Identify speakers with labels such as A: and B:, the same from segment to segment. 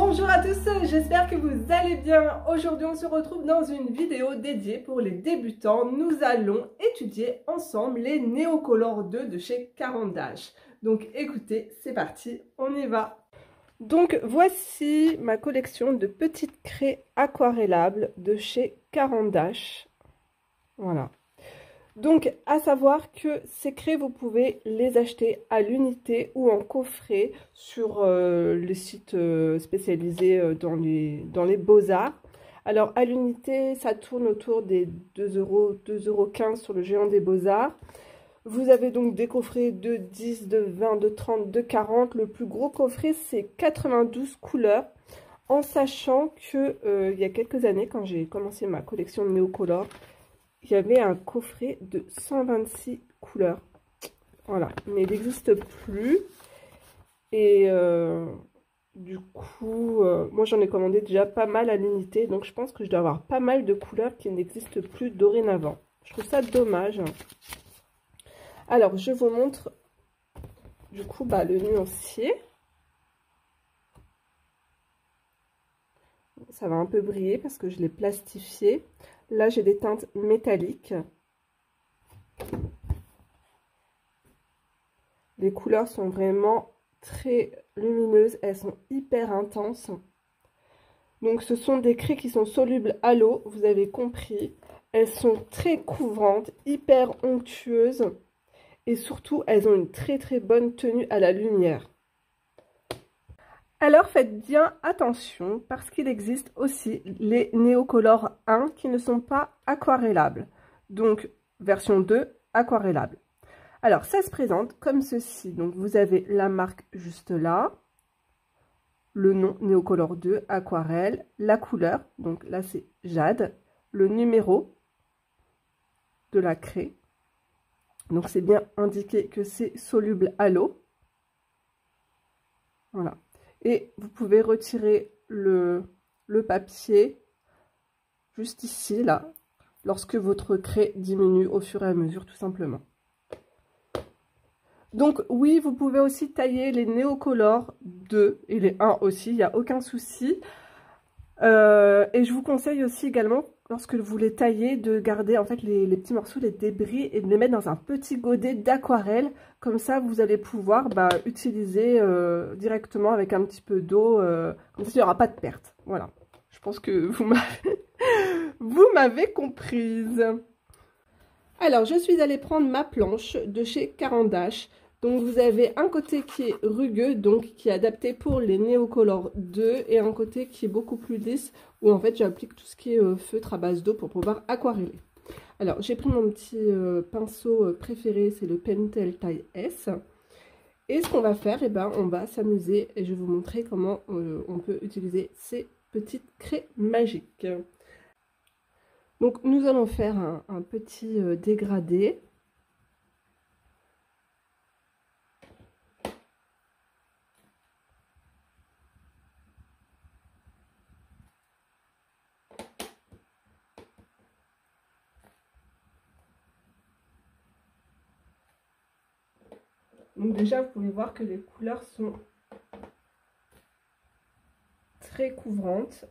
A: Bonjour à tous, j'espère que vous allez bien. Aujourd'hui on se retrouve dans une vidéo dédiée pour les débutants. Nous allons étudier ensemble les Neocolor 2 de chez Caran d'Ache. Donc écoutez, c'est parti, on y va. Donc voici ma collection de petites craies aquarellables de chez Caran d'Ache. Voilà. Donc, à savoir que ces craies, vous pouvez les acheter à l'unité ou en coffret sur les sites spécialisés dans les beaux-arts. Alors, à l'unité, ça tourne autour des 2 €, 2,15 € sur le géant des beaux-arts. Vous avez donc des coffrets de 10, de 20, de 30, de 40. Le plus gros coffret, c'est 92 couleurs. En sachant que il y a quelques années, quand j'ai commencé ma collection de Neocolor, il y avait un coffret de 126 couleurs. Voilà, mais il n'existe plus. Et du coup, moi j'en ai commandé déjà pas mal à l'unité. Donc je pense que je dois avoir pas mal de couleurs qui n'existent plus dorénavant. Je trouve ça dommage. Alors, je vous montre du coup le nuancier. Ça va un peu briller parce que je l'ai plastifié. Là, j'ai des teintes métalliques. Les couleurs sont vraiment très lumineuses. Elles sont hyper intenses. Donc, ce sont des craies qui sont solubles à l'eau. Vous avez compris. Elles sont très couvrantes, hyper onctueuses. Et surtout, elles ont une très bonne tenue à la lumière. Alors faites bien attention parce qu'il existe aussi les Neocolor 1 qui ne sont pas aquarellables. Donc version 2 aquarellable. Alors ça se présente comme ceci. Donc vous avez la marque juste là, le nom Neocolor 2 aquarelle, la couleur, donc là c'est jade, le numéro de la craie. Donc c'est bien indiqué que c'est soluble à l'eau. Voilà. Et vous pouvez retirer le papier juste ici, là, lorsque votre craie diminue au fur et à mesure, tout simplement. Donc oui, vous pouvez aussi tailler les Neocolor 2 et les 1 aussi, il n'y a aucun souci. Et je vous conseille aussi également, lorsque vous les taillez, de garder en fait les petits morceaux, les débris, et de les mettre dans un petit godet d'aquarelle. Comme ça, vous allez pouvoir utiliser directement avec un petit peu d'eau, comme ça, il n'y aura pas de perte. Voilà, je pense que vous m'avez comprise. Alors, je suis allée prendre ma planche de chez Caran d'Ache. Donc, vous avez un côté qui est rugueux, donc qui est adapté pour les Neocolor 2, et un côté qui est beaucoup plus lisse, où en fait j'applique tout ce qui est feutre à base d'eau pour pouvoir aquareller. Alors, j'ai pris mon petit pinceau préféré, c'est le Pentel taille S. Et ce qu'on va faire, on va s'amuser, et je vais vous montrer comment on peut utiliser ces petites craies magiques. Donc, nous allons faire un petit dégradé. Donc déjà, vous pouvez voir que les couleurs sont très couvrantes.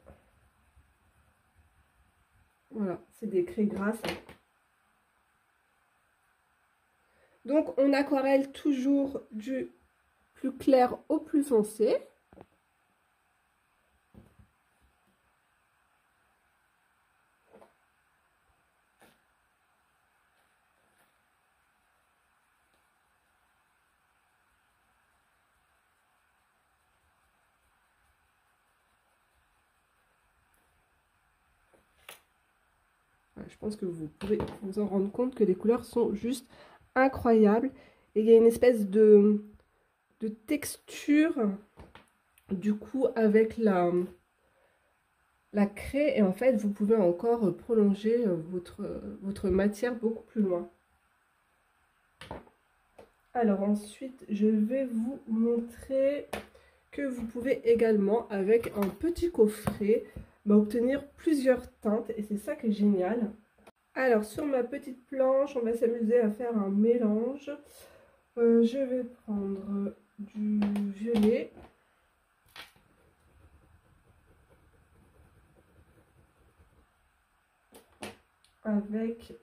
A: Voilà, c'est des craies grasses. Donc, on aquarelle toujours du plus clair au plus foncé. Je pense que vous pouvez vous en rendre compte que les couleurs sont juste incroyables. Et il y a une espèce de texture, du coup, avec la craie. Et en fait, vous pouvez encore prolonger votre matière beaucoup plus loin. Alors ensuite, je vais vous montrer que vous pouvez également, avec un petit coffret, obtenir plusieurs teintes, et c'est ça qui est génial. Alors sur ma petite planche, on va s'amuser à faire un mélange. Je vais prendre du violet, avec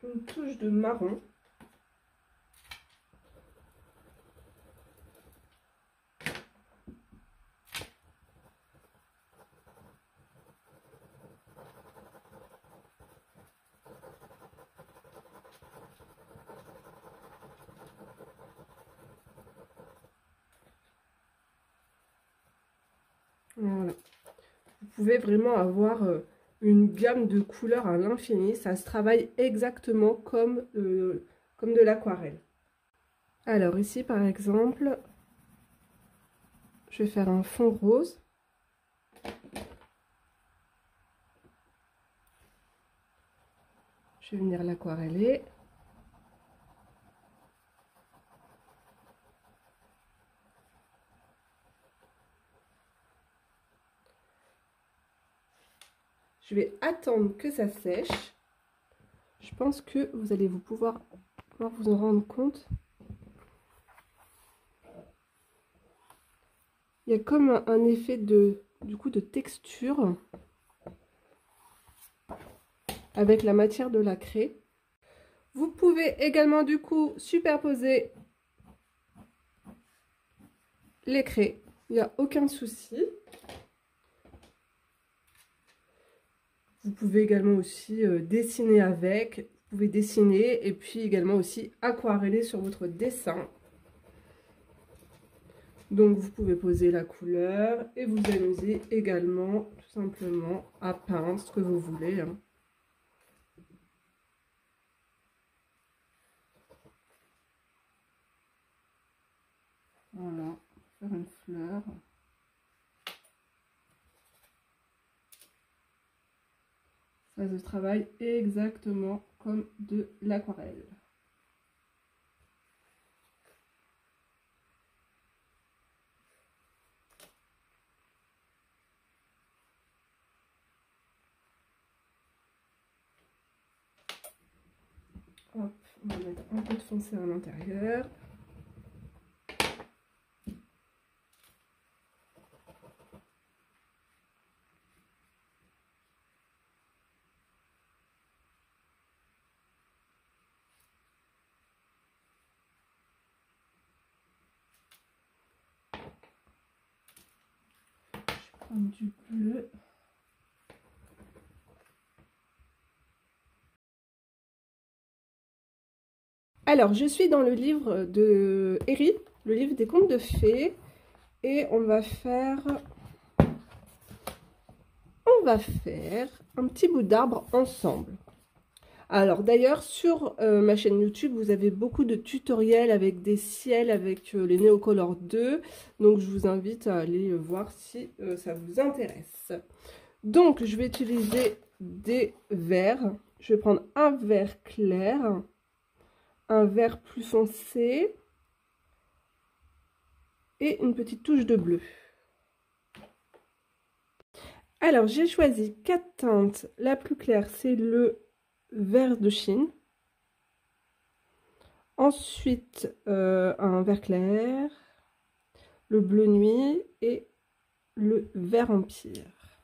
A: une touche de marron. Voilà. Vous pouvez vraiment avoir une gamme de couleurs à l'infini. Ça se travaille exactement comme de l'aquarelle. Alors ici par exemple, je vais faire un fond rose. Je vais venir l'aquareller. Je vais attendre que ça sèche. Je pense que vous allez pouvoir vous en rendre compte. Il y a comme un effet de texture avec la matière de la craie. Vous pouvez également du coup superposer les craies. Il n'y a aucun souci. Vous pouvez également aussi dessiner avec. Vous pouvez dessiner et puis également aussi aquareller sur votre dessin. Donc vous pouvez poser la couleur et vous amuser également tout simplement à peindre ce que vous voulez. Hein. Voilà, faire une fleur. Ça se travaille exactement comme de l'aquarelle. Hop, on va mettre un peu de foncé à l'intérieur. Je prends du bleu. Alors, je suis dans le livre de Herri, le livre des contes de fées, et on va faire un petit bout d'arbre ensemble. Alors d'ailleurs, sur ma chaîne YouTube, vous avez beaucoup de tutoriels avec des ciels, avec les Neocolor 2, donc je vous invite à aller voir si ça vous intéresse. Donc, je vais utiliser des verts. Je vais prendre un vert clair, un vert plus foncé et une petite touche de bleu. Alors, j'ai choisi 4 teintes. La plus claire, c'est le vert de Chine. Ensuite, un vert clair, le bleu nuit et le vert empire.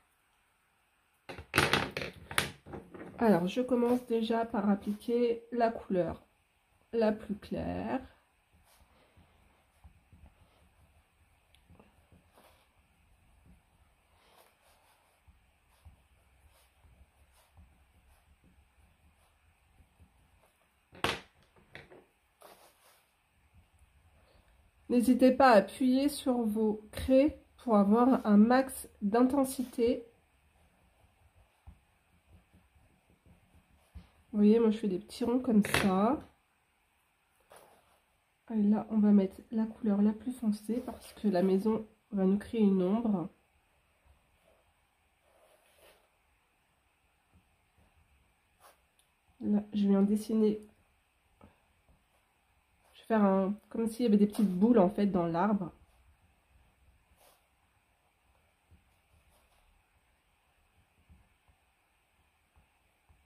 A: Alors, je commence déjà par appliquer la couleur la plus claire. N'hésitez pas à appuyer sur vos craies pour avoir un max d'intensité. Vous voyez, moi je fais des petits ronds comme ça. Et là, on va mettre la couleur la plus foncée parce que la maison va nous créer une ombre. Là, je viens dessiner. Je vais faire comme s'il y avait des petites boules en fait dans l'arbre.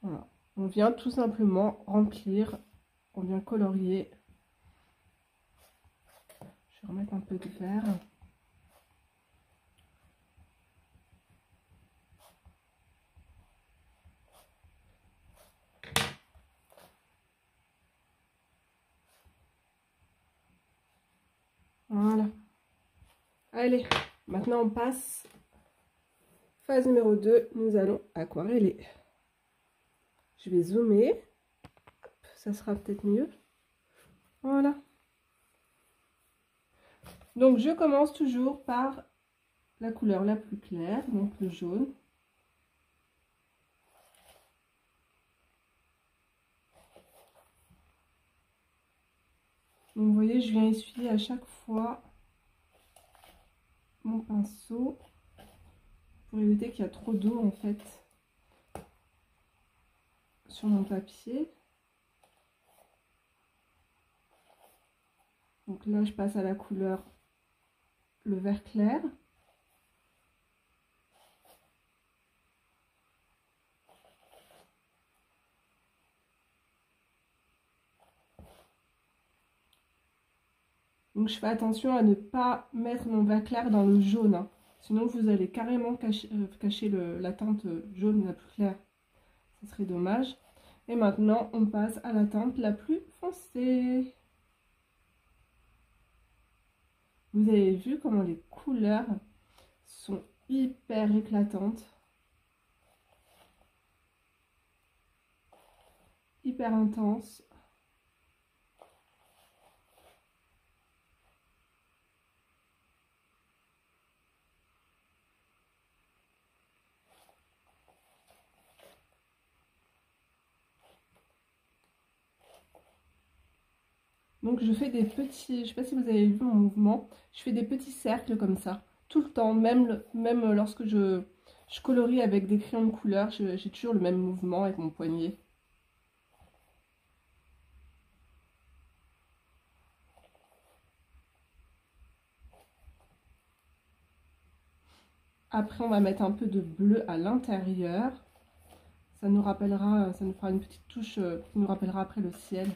A: Voilà. On vient tout simplement remplir, on vient colorier. Je vais remettre un peu de vert. Voilà. Allez, maintenant on passe. Phase numéro 2, nous allons aquareller. Je vais zoomer. Hop, ça sera peut-être mieux. Voilà. Donc je commence toujours par la couleur la plus claire, donc le jaune. Donc vous voyez, je viens essuyer à chaque fois mon pinceau pour éviter qu'il y a trop d'eau en fait sur mon papier. Donc là, je passe à la couleur le vert clair. Donc je fais attention à ne pas mettre mon vert clair dans le jaune, hein. Sinon vous allez carrément cacher la teinte jaune la plus claire. Ce serait dommage. Et maintenant on passe à la teinte la plus foncée. Vous avez vu comment les couleurs sont hyper éclatantes. Hyper intenses. Donc je fais des petits, je sais pas si vous avez vu mon mouvement, je fais des petits cercles comme ça, tout le temps, même lorsque je colorie avec des crayons de couleur, j'ai toujours le même mouvement avec mon poignet. Après on va mettre un peu de bleu à l'intérieur, ça nous rappellera, ça nous fera une petite touche qui nous rappellera après le ciel.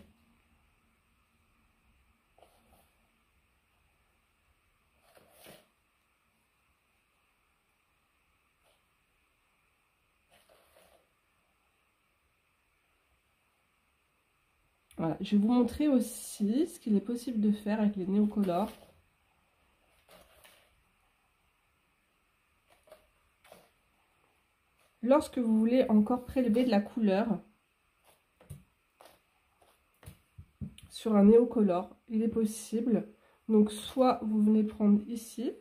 A: Voilà, je vais vous montrer aussi ce qu'il est possible de faire avec les néocolores. Lorsque vous voulez encore prélever de la couleur sur un néocolore, il est possible. Donc soit vous venez prendre ici,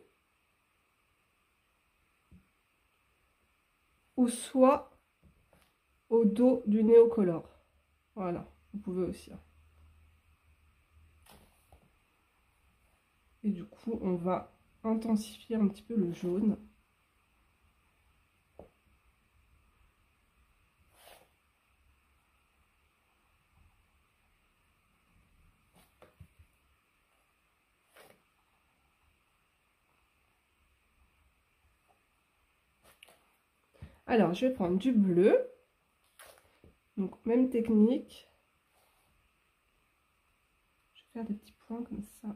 A: ou soit au dos du néocolore. Voilà, vous pouvez aussi. Et du coup, on va intensifier un petit peu le jaune. Alors, je vais prendre du bleu. Donc, même technique. Je vais faire des petits points comme ça.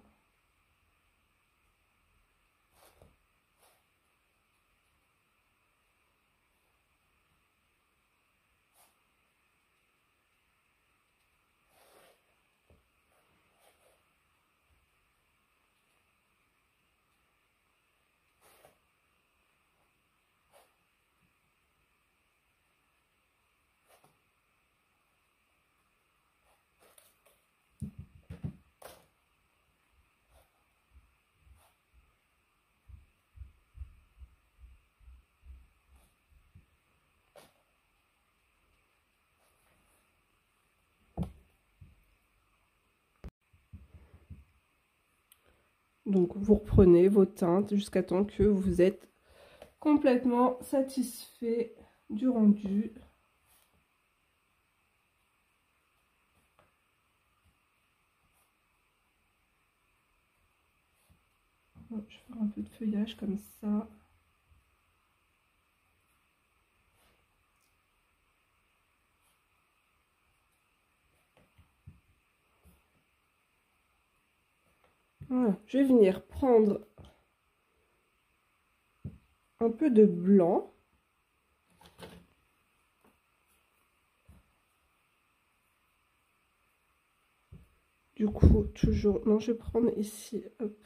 A: Donc, vous reprenez vos teintes jusqu'à temps que vous êtes complètement satisfait du rendu. Je vais faire un peu de feuillage comme ça. Voilà, je vais venir prendre un peu de blanc. Du coup, toujours, non, je vais prendre ici, hop,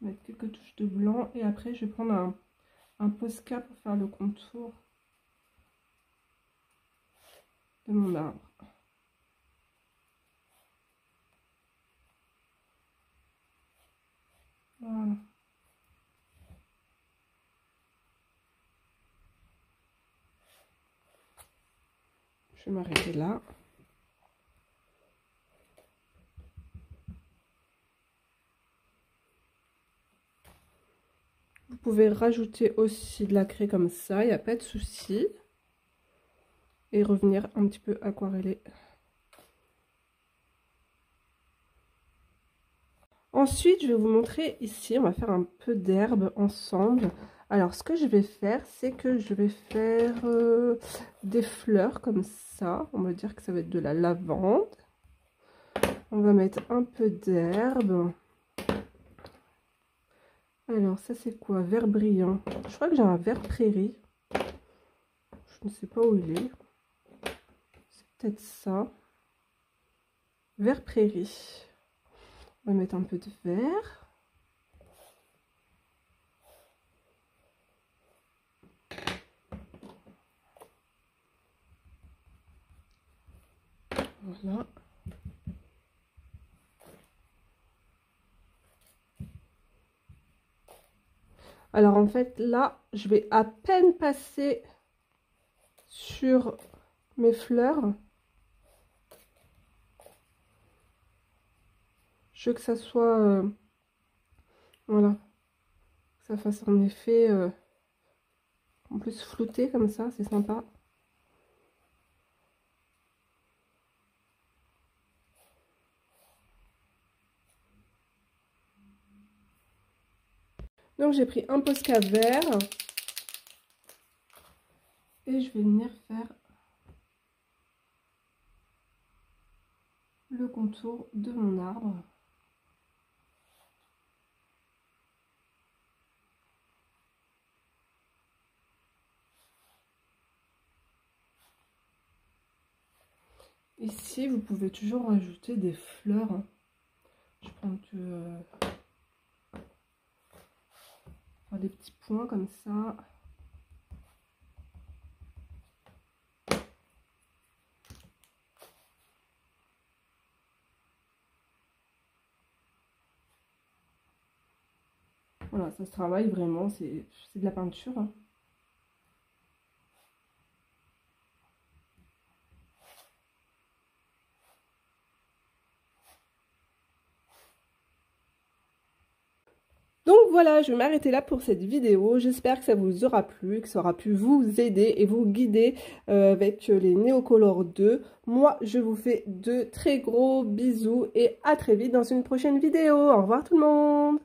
A: Je vais mettre quelques touches de blanc et après je vais prendre un Posca pour faire le contour de mon arbre. Voilà. Je vais m'arrêter là. Vous pouvez rajouter aussi de la craie comme ça, il n'y a pas de souci. Et revenir un petit peu aquareller. Ensuite, je vais vous montrer ici, on va faire un peu d'herbe ensemble. Alors, ce que je vais faire, c'est que je vais faire des fleurs comme ça. On va dire que ça va être de la lavande. On va mettre un peu d'herbe. Alors, ça c'est quoi? Vert brillant. Je crois que j'ai un vert prairie. Je ne sais pas où il est. C'est peut-être ça. Vert prairie. On va mettre un peu de vert. Voilà. Alors en fait là, je vais à peine passer sur mes fleurs. Je veux que ça soit, voilà, que ça fasse un effet en plus flouté comme ça, c'est sympa. Donc j'ai pris un Posca vert et je vais venir faire le contour de mon arbre. Ici, vous pouvez toujours rajouter des fleurs. Je prends des petits points comme ça. Voilà, ça se travaille vraiment, c'est de la peinture. Hein. Donc voilà, je vais m'arrêter là pour cette vidéo. J'espère que ça vous aura plu, que ça aura pu vous aider et vous guider avec les Neocolor 2. Moi, je vous fais de très gros bisous et à très vite dans une prochaine vidéo. Au revoir tout le monde!